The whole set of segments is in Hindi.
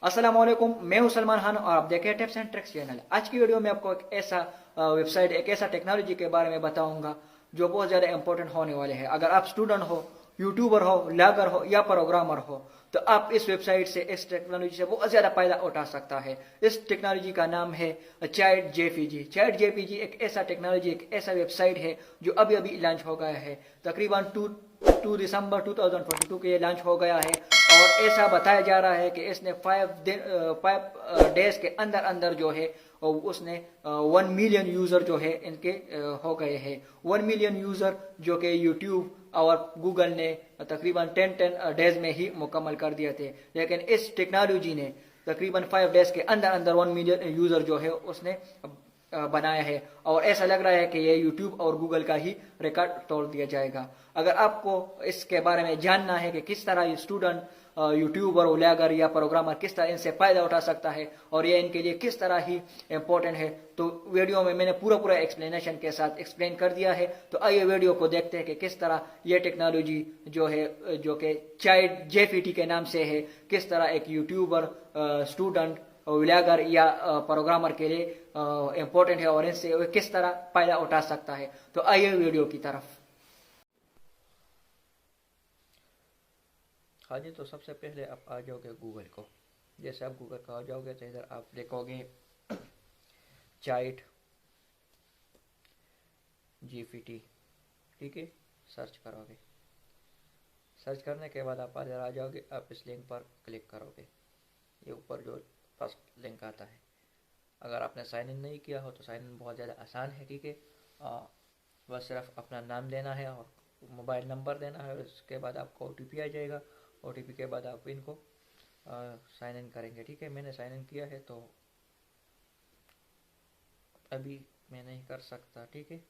अस्सलाम वालेकुम, मैं हूं सलमान खान और आप देख रहे हैं टिप्स एंड ट्रिक्स चैनल। आज की वीडियो में आपको एक ऐसा वेबसाइट, एक ऐसा टेक्नोलॉजी के बारे में बताऊंगा जो बहुत ज़्यादा इंपॉर्टेंट होने वाले हैं। अगर आप स्टूडेंट हो, यूट्यूबर हो, ब्लॉगर हो या प्रोग्रामर हो, तो आप इस वेबसाइट से, इस टेक्नोलॉजी से बहुत ज़्यादा फायदा उठा सकता है। इस टेक्नोलॉजी का नाम है चैट जेपीजी। चैट जेपीजी एक ऐसा टेक्नोलॉजी, एक ऐसा वेबसाइट है जो अभी अभी लॉन्च हो गया है। तकरीबन 2 दिसंबर 2022 को ये लॉन्च हो गया है और ऐसा बताया जा रहा है कि इसने 5 डेज के अंदर अंदर जो है उसने 1 मिलियन यूजर जो है इनके हो गए हैं। 1 मिलियन यूजर जो कि यूट्यूब और गूगल ने तकरीबन 10 डेज में ही मुकम्मल कर दिए थे, लेकिन इस टेक्नोलॉजी ने तकरीबन 5 डेज के अंदर अंदर 1 मिलियन यूजर जो है उसने बनाया है और ऐसा लग रहा है कि ये यूट्यूब और गूगल का ही रिकॉर्ड तोड़ दिया जाएगा। अगर आपको इसके बारे में जानना है कि किस तरह ये स्टूडेंट, यूट्यूबर, व्लॉगर या प्रोग्रामर किस तरह इनसे फायदा उठा सकता है और ये इनके लिए किस तरह ही इम्पोर्टेंट है, तो वीडियो में मैंने पूरा एक्सप्लेनेशन के साथ एक्सप्लेन कर दिया है। तो आइए वीडियो को देखते हैं कि किस तरह ये टेक्नोलॉजी जो है, जो कि चैट जेपीटी के नाम से है, किस तरह एक यूट्यूबर, स्टूडेंट, व्लॉगर या प्रोग्रामर के लिए इम्पोर्टेंट है और इनसे वो किस तरह फायदा उठा सकता है। तो आइए वीडियो की तरफ। हाँ जी, तो सबसे पहले आप आ जाओगे गूगल को। जैसे आप गूगल को आ जाओगे तो इधर आप लिखोगे चैट जीपीटी, ठीक है। सर्च करोगे, सर्च करने के बाद आप इधर आ जाओगे, आप इस लिंक पर क्लिक करोगे। ये ऊपर जो फर्स्ट लिंक आता है, अगर आपने साइन इन नहीं किया हो तो साइन इन बहुत ज़्यादा आसान है, ठीक है। बस सिर्फ अपना नाम देना है और मोबाइल नंबर देना है और उसके बाद आपको ओटीपी आ जाएगा। ओटीपी के बाद आप इनको साइन इन करेंगे, ठीक है। मैंने साइन इन किया है तो अभी मैं नहीं कर सकता, ठीक है।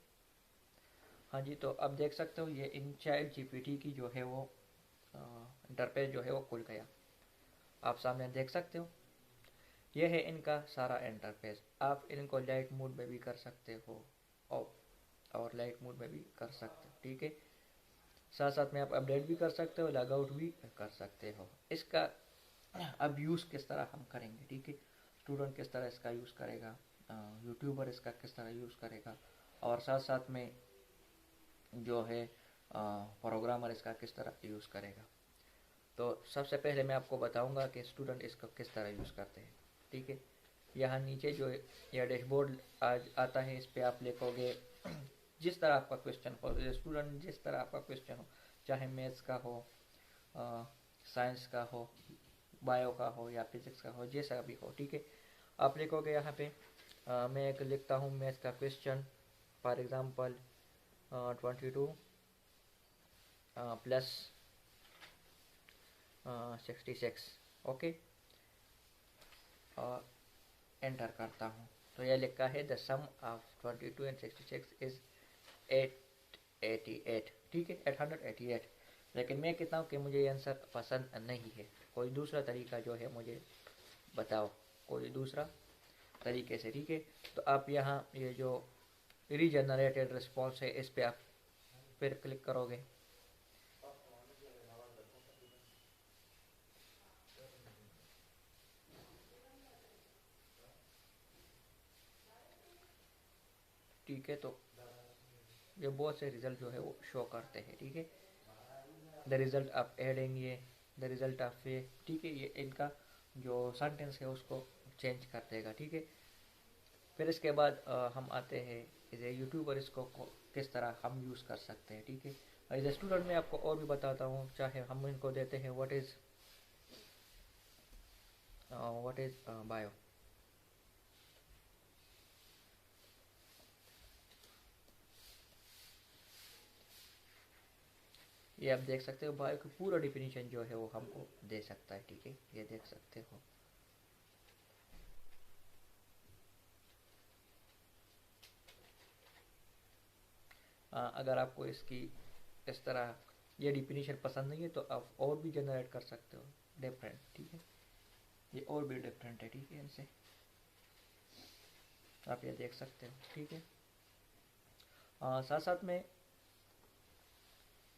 हाँ जी, तो अब देख सकते हो ये इन चैट जीपीटी की जो है वो इंटरफेस जो है वो खुल गया। आप सामने देख सकते हो, ये है इनका सारा इंटरफेस। आप इनको लाइट मोड में भी कर सकते हो और लाइट मोड में भी कर सकते हो, ठीक है। साथ साथ में आप अपडेट भी कर सकते हो, लॉग आउट भी कर सकते हो। इसका अब यूज़ किस तरह हम करेंगे, ठीक है। स्टूडेंट किस तरह इसका यूज़ करेगा, यूट्यूबर इसका किस तरह यूज़ करेगा, और साथ साथ में जो है प्रोग्रामर इसका किस तरह यूज़ करेगा। तो सबसे पहले मैं आपको बताऊंगा कि स्टूडेंट इसका किस तरह यूज़ करते हैं, ठीक है। यहाँ नीचे जो यह डैशबोर्ड आज आता है, इस पर आप लिखोगे जिस तरह आपका क्वेश्चन हो, स्टूडेंट जिस तरह आपका क्वेश्चन हो, चाहे मैथ्स का हो, साइंस का हो, बायो का हो या फिजिक्स का हो, जैसा भी हो, ठीक है। आप लिखोगे यहाँ पे मैं एक लिखता हूँ मैथ्स का question, for example 22 plus 66, okay. और एंटर करता हूँ तो यह लिखा है the sum of 22 and 66 is 888, ठीक है, 888। लेकिन मैं कहता हूँ कि मुझे ये आंसर पसंद नहीं है, कोई दूसरा तरीका जो है मुझे बताओ, कोई दूसरा तरीके से, ठीक है। तो आप यहाँ ये जो रीजनरेटेड रिस्पॉन्स है इस पर आप फिर क्लिक करोगे। ठीक है, तो ये बहुत से रिजल्ट जो है वो शो करते हैं, ठीक है। द रिजल्ट ऑफ एडिंग, ये द रिजल्ट ऑफ ये, ठीक है। ये इनका जो सेंटेंस है उसको चेंज कर देगा, ठीक है। फिर इसके बाद हम आते हैं एज ए यूट्यूबर, इसको किस तरह हम यूज़ कर सकते हैं, ठीक है। एज ए स्टूडेंट मैं आपको और भी बताता हूँ, चाहे हम इनको देते हैं व्हाट इज बायो। ये आप देख सकते हो, बायो की पूरा डिफिनीशन जो है वो हमको दे सकता है, ठीक है। ये देख सकते हो। अगर आपको इसकी इस तरह ये डिफिनीशन पसंद नहीं है तो आप और भी जनरेट कर सकते हो डिफरेंट, ठीक है। ये और भी डिफरेंट है, ठीक है। इनसे आप ये देख सकते हो, ठीक है। साथ साथ में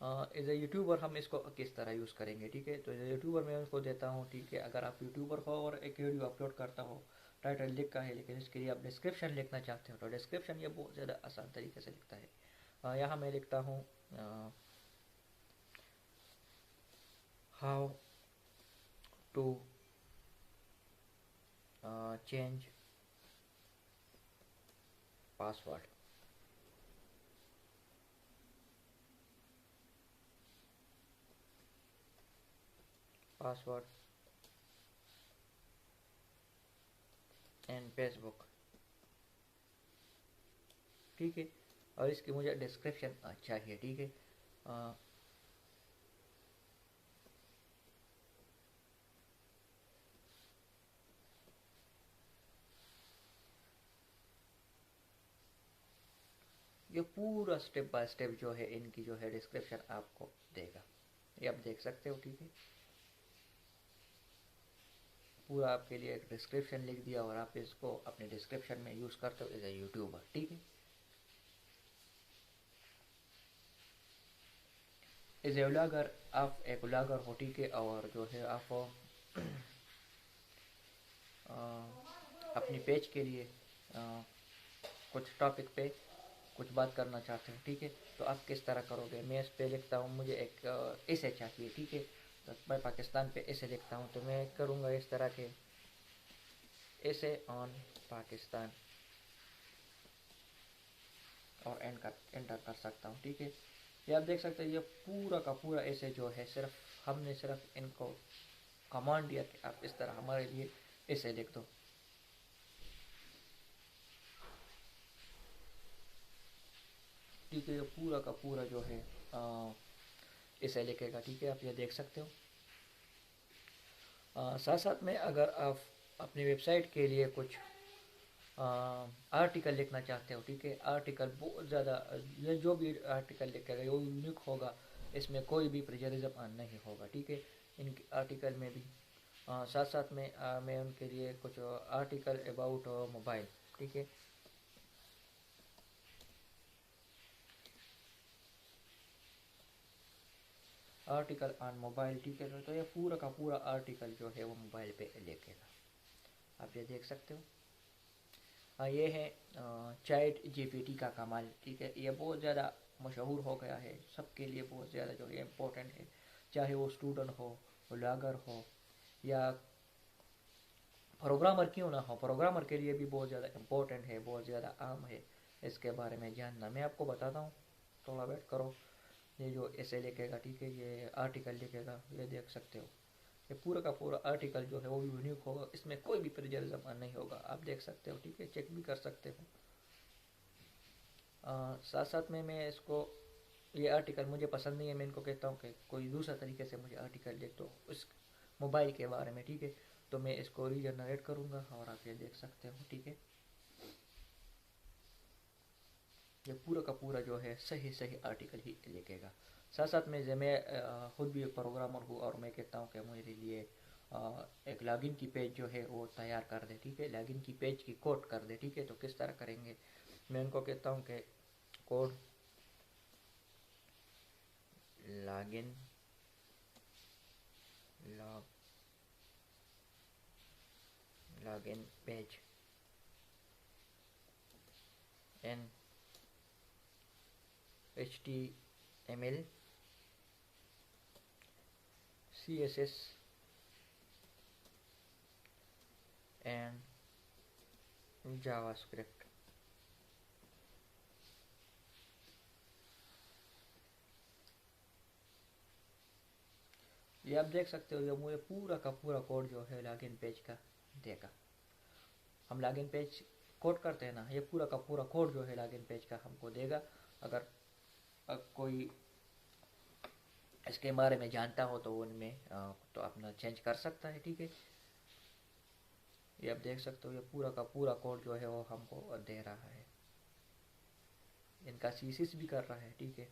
एज ए यूट्यूबर हम इसको किस तरह यूज़ करेंगे, ठीक है। तो एज ए यूट्यूबर मैं उसको देता हूँ, ठीक है। अगर आप यूट्यूबर हो और एक वीडियो अपलोड करता हो, टाइटल लिखा है लेकिन इसके लिए आप डिस्क्रिप्शन लिखना चाहते हो, तो डिस्क्रिप्शन ये बहुत ज़्यादा आसान तरीके से लिखता है। यहाँ मैं लिखता हूँ how to change password. Password and Facebook, ठीक है। और इसकी मुझे डिस्क्रिप्शन चाहिए, ठीक है। ये पूरा स्टेप बाय स्टेप जो है इनकी जो है डिस्क्रिप्शन आपको देगा, ये आप देख सकते हो, ठीक है। पूरा आपके लिए एक डिस्क्रिप्शन लिख दिया और आप इसको अपने डिस्क्रिप्शन में यूज़ करते हो एज ए यूट्यूबर, ठीक है। एज ए व्लॉगर, आप एक व्लॉगर हो, ठीक है। और जो है आप अपनी पेज के लिए कुछ टॉपिक पे कुछ बात करना चाहते हो, ठीक है। तो आप किस तरह करोगे, मैं इस पे लिखता हूँ मुझे एक ऐसे चाहिए, ठीक है। तो मैं पाकिस्तान पे ऐसे लिखता हूँ, तो मैं करूँगा इस तरह के ऐसे ऑन पाकिस्तान और एंटर कर सकता हूँ, ठीक है। ये आप देख सकते हैं ये पूरा का पूरा ऐसे जो है सिर्फ हमने सिर्फ इनको कमांड दिया कि आप इस तरह हमारे लिए ऐसे लिख दो, ठीक है। ये पूरा का पूरा जो है ऐसे लिखेगा, ठीक है। आप ये देख सकते हो। साथ साथ में अगर आप अपनी वेबसाइट के लिए कुछ आर्टिकल लिखना चाहते हो, ठीक है। आर्टिकल बहुत ज़्यादा, ये जो भी आर्टिकल लिखेगा वो यूनिक होगा, इसमें कोई भी प्लेजरिज्म नहीं होगा, ठीक है। इनके आर्टिकल में भी साथ साथ में मैं उनके लिए कुछ आर्टिकल अबाउट मोबाइल, ठीक है। आर्टिकल ऑन मोबाइल, ठीक है। तो ये पूरा का पूरा आर्टिकल जो है वो मोबाइल पे लिखेगा, आप ये देख सकते हो। ये है चैट जीपीटी का कमाल, ठीक है। ये बहुत ज़्यादा मशहूर हो गया है, सबके लिए बहुत ज़्यादा जो है इम्पोर्टेंट है, चाहे वो स्टूडेंट हो, व्लॉगर हो, या प्रोग्रामर क्यों ना हो, प्रोग्रामर के लिए भी बहुत ज़्यादा इम्पोर्टेंट है, बहुत ज़्यादा आम है इसके बारे में जानना। मैं आपको बताता हूँ, थोड़ा वेट करो। ये जो ऐसे लिखेगा, ठीक है, ये आर्टिकल लिखेगा, ये देख सकते हो। ये पूरा का पूरा आर्टिकल जो है वो भी यूनिक होगा, इसमें कोई भी प्लेजरिज्म नहीं होगा, आप देख सकते हो, ठीक है। चेक भी कर सकते हो। साथ साथ में मैं इसको, ये आर्टिकल मुझे पसंद नहीं है, मैं इनको कहता हूँ कि कोई दूसरा तरीके से मुझे आर्टिकल लिख दो उस मोबाइल के बारे में, ठीक है। तो मैं इसको रीजनरेट करूँगा और आप ये देख सकते हो, ठीक है। ये पूरा का पूरा जो है सही सही आर्टिकल ही लिखेगा। साथ साथ में जो मैं खुद भी एक प्रोग्रामर हूँ और मैं कहता हूँ कि मेरे लिए एक लॉगिन की पेज जो है वो तैयार कर दे, ठीक है। लॉगिन की पेज की कोड कर दे, ठीक है। तो किस तरह करेंगे, मैं उनको कहता हूँ कि code login login page in HTML CSS and JavaScript। ये आप देख सकते हो, ये मुझे पूरा का पूरा कोड जो है लॉगिन पेज का देगा। हम लॉगिन पेज कोड करते हैं ना, ये पूरा का पूरा कोड जो है लॉगिन पेज का हमको देगा। अगर कोई इसके बारे में जानता हो तो उनमें तो अपना चेंज कर सकता है, ठीक है। ये आप देख सकते हो, ये पूरा का पूरा कोड जो है वो हमको दे रहा है, इनका सीसीस भी कर रहा है, ठीक है।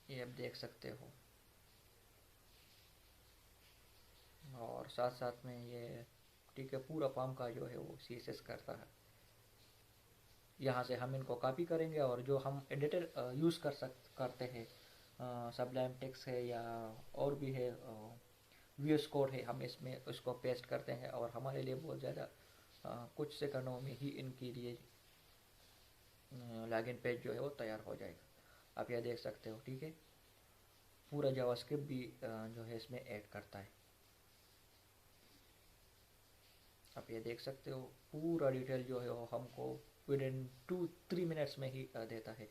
ये आप देख सकते हो। और साथ साथ में ये, ठीक है, पूरा फॉर्म का जो है वो सीएसएस करता है। यहाँ से हम इनको कॉपी करेंगे और जो हम एडिटर यूज़ करते हैं, सबलाइम टेक्स्ट है या और भी है, वीएस कोड है, हम इसमें उसको पेस्ट करते हैं और हमारे लिए बहुत ज़्यादा कुछ सेकंडों में ही इनके लिए लॉगिन पेज जो है वो तैयार हो जाएगा। आप यह देख सकते हो, ठीक है। पूरा जावास्क्रिप्ट भी जो है इसमें ऐड करता है। आप ये देख सकते हो पूरा डिटेल जो है वो हमको विद इन 2-3 मिनट्स में ही देता है।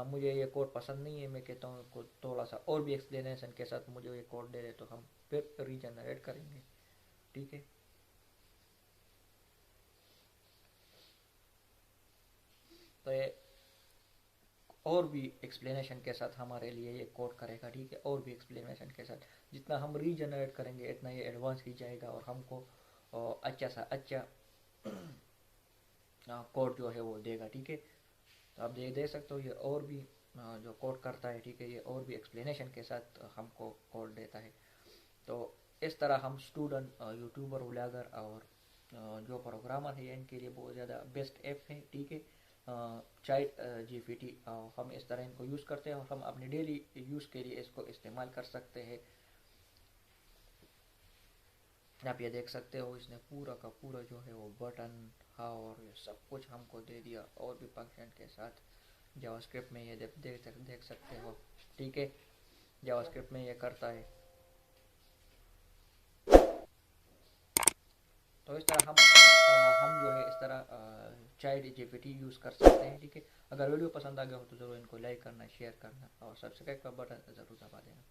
मुझे ये कोड पसंद नहीं है, मैं कहता हूँ को थोड़ा सा और भी एक्सप्लेनेशन के साथ मुझे ये कोड दे दे तो हम फिर रीजनरेट करेंगे, ठीक है। तो ये और भी एक्सप्लेनेशन के साथ हमारे लिए ये कोड करेगा, ठीक है। और भी एक्सप्लेनेशन के साथ जितना हम रीजनरेट करेंगे इतना ये एडवांस ही जाएगा और हमको अच्छा सा अच्छा कोड जो है वो देगा, ठीक है। तो आप देख सकते हो ये और भी जो कोड करता है, ठीक है, ये और भी एक्सप्लेनेशन के साथ हमको कोड देता है। तो इस तरह हम स्टूडेंट, यूट्यूबर, व्लॉगर और जो प्रोग्रामर है इनके लिए बहुत ज़्यादा बेस्ट ऐप है, ठीक है। चैट जीपीटी हम इस तरह इनको यूज़ करते हैं और हम अपने डेली यूज़ के लिए इसको इस्तेमाल कर सकते हैं। आप ये देख सकते हो इसने पूरा का पूरा जो है वो बटन और ये सब कुछ हमको दे दिया और भी फंक्शन के साथ। जावास्क्रिप्ट में ये देख सकते हो, ठीक है। जावास्क्रिप्ट में ये करता है। तो इस तरह हम जो है इस तरह चैट जीपीटी यूज़ कर सकते हैं, ठीक है। अगर वीडियो पसंद आ गया हो तो ज़रूर इनको लाइक करना, शेयर करना और सब्सक्राइब का बटन ज़रूर दबा देना।